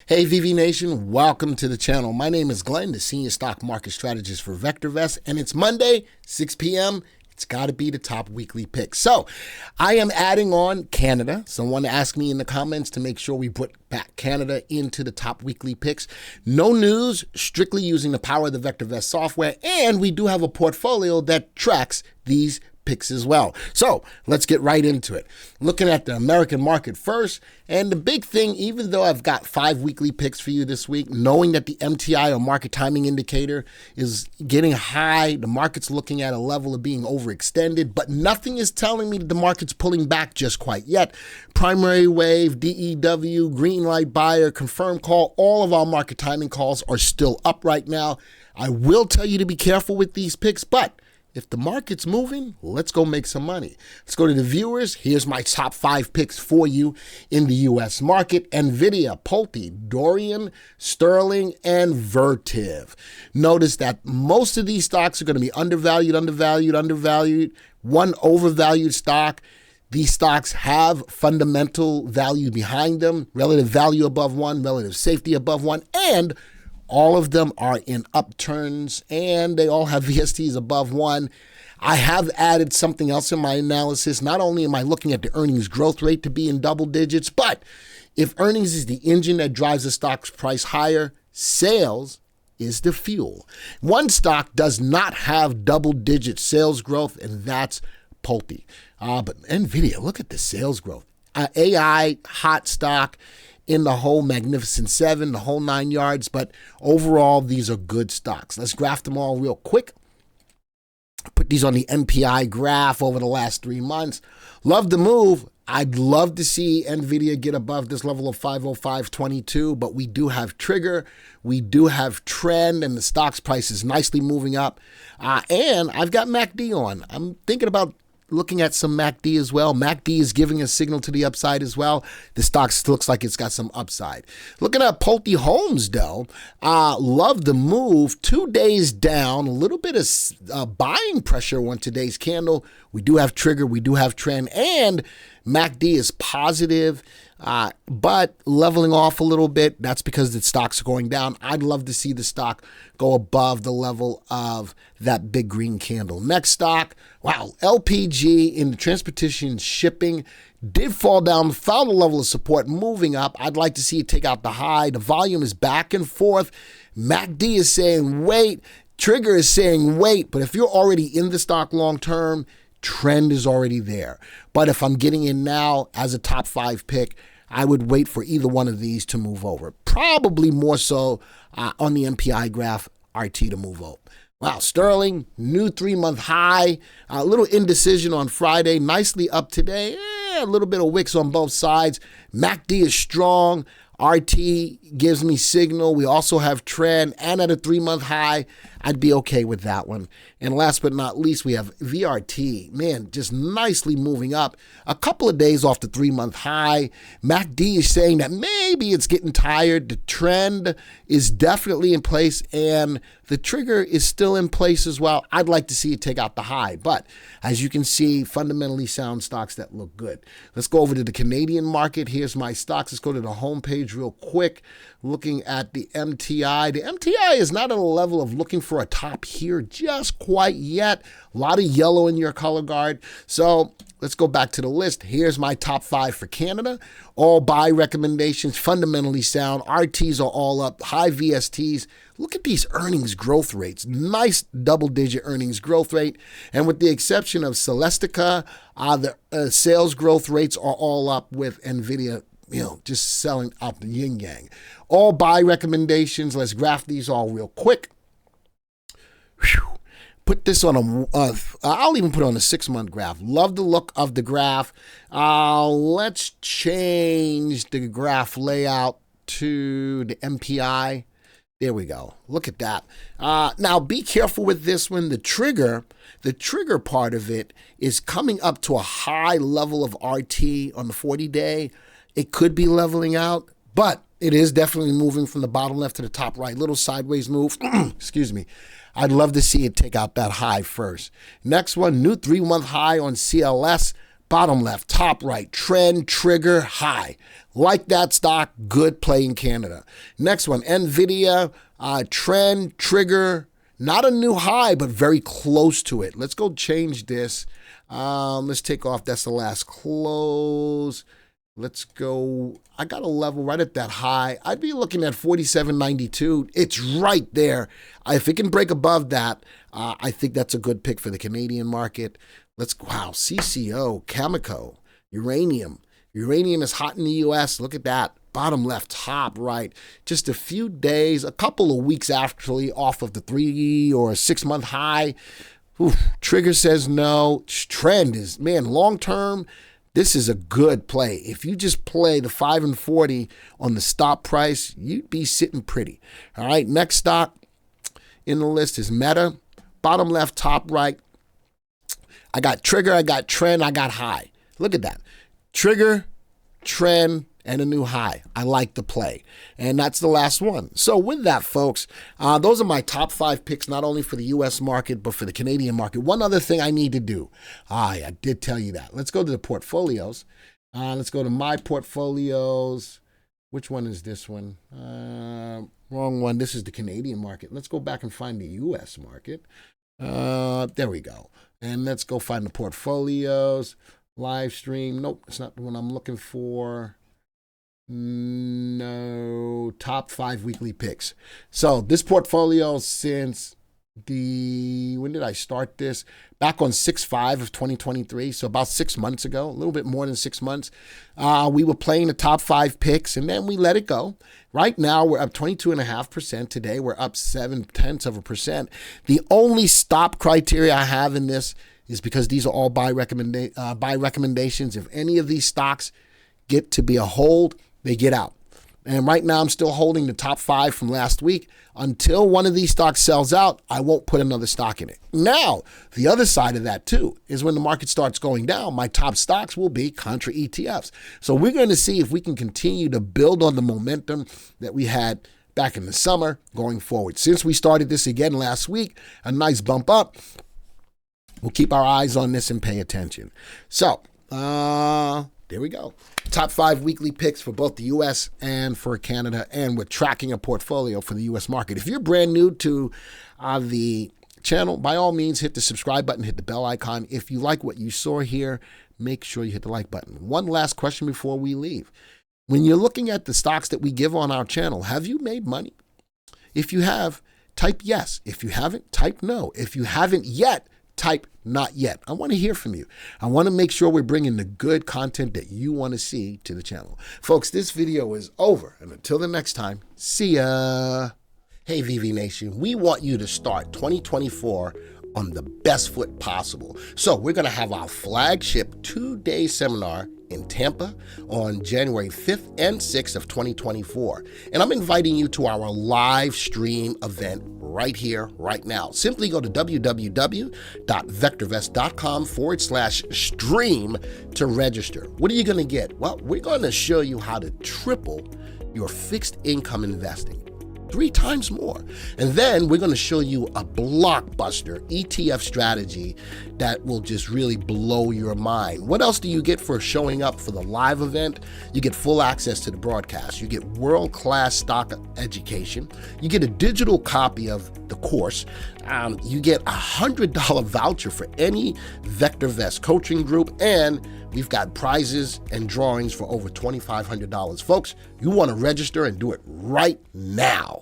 Hey VV Nation, welcome to the channel. My name is Glenn, the Senior Stock Market Strategist for VectorVest, and it's Monday, 6 p.m. It's got to be the top weekly pick. So I am adding on Canada. Someone asked me in the comments to make sure we put back Canada into the top weekly picks. No news, strictly using the power of the VectorVest software, and we do have a portfolio that tracks these picks as well. So let's get right into it. Looking at the American market first, and the big thing, even though I've got 5 weekly picks for you this week, knowing that the MTI or market timing indicator is getting high, the market's looking at a level of being overextended, but nothing is telling me that the market's pulling back just quite yet. Primary wave, DEW, green light buyer, confirmed call, all of our market timing calls are still up right now. I will tell you to be careful with these picks, but if the market's moving, let's go make some money. Let's go to the viewers. Here's my top 5 picks for you in the U.S. market. NVIDIA, Pulte, Dorian, Sterling, and Vertiv. Notice that most of these stocks are going to be undervalued. One overvalued stock. These stocks have fundamental value behind them, relative value above one, relative safety above one, and all of them are in upturns, and they all have VSTs above 1. I have added something else in my analysis. Not only am I looking at the earnings growth rate to be in double digits, but if earnings is the engine that drives the stock's price higher, sales is the fuel. One stock does not have double-digit sales growth, and that's Pulte. But NVIDIA, look at the sales growth. AI, hot stock in the whole Magnificent Seven, the whole 9 yards, but overall, these are good stocks. Let's graph them all real quick. Put these on the MPI graph over the last 3 months. Love the move. I'd love to see NVIDIA get above this level of 505.22, but we do have trigger, we do have trend, and the stock's price is nicely moving up. And I've got MACD on. I'm thinking about looking at some MACD as well. MACD is giving a signal to the upside as well. The stock looks like it's got some upside. Looking at Pulte Homes, though, love the move. 2 days down, a little bit of buying pressure on today's candle. We do have trigger, we do have trend, and MACD is positive, but leveling off a little bit. That's because the stocks are going down. I'd love to see the stock go above the level of that big green candle. Next stock, wow, LPG in the transportation shipping did fall down, found a level of support, moving up. I'd like to see it take out the high. The volume is back and forth. MACD is saying wait. Trigger is saying wait. But if you're already in the stock long term, trend is already there. But if I'm getting in now as a top 5 pick, I would wait for either one of these to move over. Probably more so on the MPI graph, RT to move over. Wow, Sterling, new 3-month high. A little indecision on Friday, nicely up today. A little bit of wicks on both sides. MACD is strong. RT gives me signal. We also have trend, and at a 3-month high, I'd be okay with that one. And last but not least, we have VRT. Man, just nicely moving up. A couple of days off the 3-month high. MACD is saying that maybe it's getting tired. The trend is definitely in place, and the trigger is still in place as well. I'd like to see it take out the high, but as you can see, fundamentally sound stocks that look good. Let's go over to the Canadian market. Here's my stocks. Let's go to the homepage real quick. Looking at the MTI. The MTI is not at a level of looking for a top here just quite yet. A lot of yellow in your color guard. So let's go back to the list. Here's my top 5 for Canada. All buy recommendations, fundamentally sound. RTs are all up, high VSTs. Look at these earnings growth rates. Nice double-digit earnings growth rate. And with the exception of Celestica, the sales growth rates are all up with NVIDIA, just selling out the yin-yang. All buy recommendations. Let's graph these all real quick. Whew. Put this on I'll even put it on a 6-month graph. Love the look of the graph. Let's change the graph layout to the MPI. There we go. Look at that. Now, be careful with this one. The trigger part of it is coming up to a high level of RT on the 40-day. It could be leveling out, but it is definitely moving from the bottom left to the top right. Little sideways move. Excuse me. I'd love to see it take out that high first. Next one, new 3-month high on CLS. bottom left, top right, trend, trigger, high. Like that stock, good play in Canada. Next one, NVIDIA, trend, trigger, not a new high, but very close to it. Let's go change this. Let's take off, that's the last close. Let's go, I got a level right at that high. I'd be looking at 47.92. It's right there. If it can break above that, I think that's a good pick for the Canadian market. Wow, CCO, Cameco, uranium. Uranium is hot in the U.S. Look at that. Bottom left, top right. Just a few days, a couple of weeks actually off of the 3 or 6 month high. Oof, trigger says no. Trend is, man, long term, this is a good play. If you just play the 5 and 40 on the stop price, you'd be sitting pretty. All right, next stock in the list is Meta. Bottom left, top right. I got trigger, I got trend, I got high. Look at that. Trigger, trend, and a new high. I like the play. And that's the last one. So with that, folks, those are my top 5 picks, not only for the U.S. market, but for the Canadian market. One other thing I need to do. I did tell you that. Let's go to the portfolios. Let's go to my portfolios. Which one is this one? Wrong one. This is the Canadian market. Let's go back and find the U.S. market. There we go. And let's go find the portfolios. Live stream. Nope, it's not the one I'm looking for. No, top 5 weekly picks. So this portfolio since when did I start this? Back on 6/5 of 2023, so about 6 months ago, a little bit more than 6 months. We were playing the top 5 picks, and then we let it go. Right now, we're up 22.5%. Today, we're up 0.7%. The only stop criteria I have in this is because these are all buy recommendations. If any of these stocks get to be a hold, they get out. And right now, I'm still holding the top 5 from last week. Until one of these stocks sells out, I won't put another stock in it. Now, the other side of that, too, is when the market starts going down, my top stocks will be contra ETFs. So we're going to see if we can continue to build on the momentum that we had back in the summer going forward. Since we started this again last week, a nice bump up. We'll keep our eyes on this and pay attention. So, there we go. Top 5 weekly picks for both the U.S. and for Canada, and we're tracking a portfolio for the U.S. market. If you're brand new to the channel, by all means, hit the subscribe button, hit the bell icon. If you like what you saw here, make sure you hit the like button. One last question before we leave. When you're looking at the stocks that we give on our channel, have you made money? If you have, type yes. If you haven't, type no. If you haven't yet, type not yet. I want to hear from you. I want to make sure we're bringing the good content that you want to see to the channel. Folks, this video is over. And until the next time, see ya. Hey, VV Nation, we want you to start 2024 on the best foot possible. So we're going to have our flagship 2-day seminar in Tampa on January 5th and 6th of 2024. And I'm inviting you to our live stream event right here, right now. Simply go to www.vectorvest.com/stream to register. What are you going to get? Well, we're going to show you how to triple your fixed income investing. 3 times more. And then we're going to show you a blockbuster ETF strategy that will just really blow your mind. What else do you get for showing up for the live event? You get full access to the broadcast. You get world-class stock education. You get a digital copy of the course. You get a $100 voucher for any VectorVest coaching group, and we've got prizes and drawings for over $2,500. Folks, you want to register and do it right now.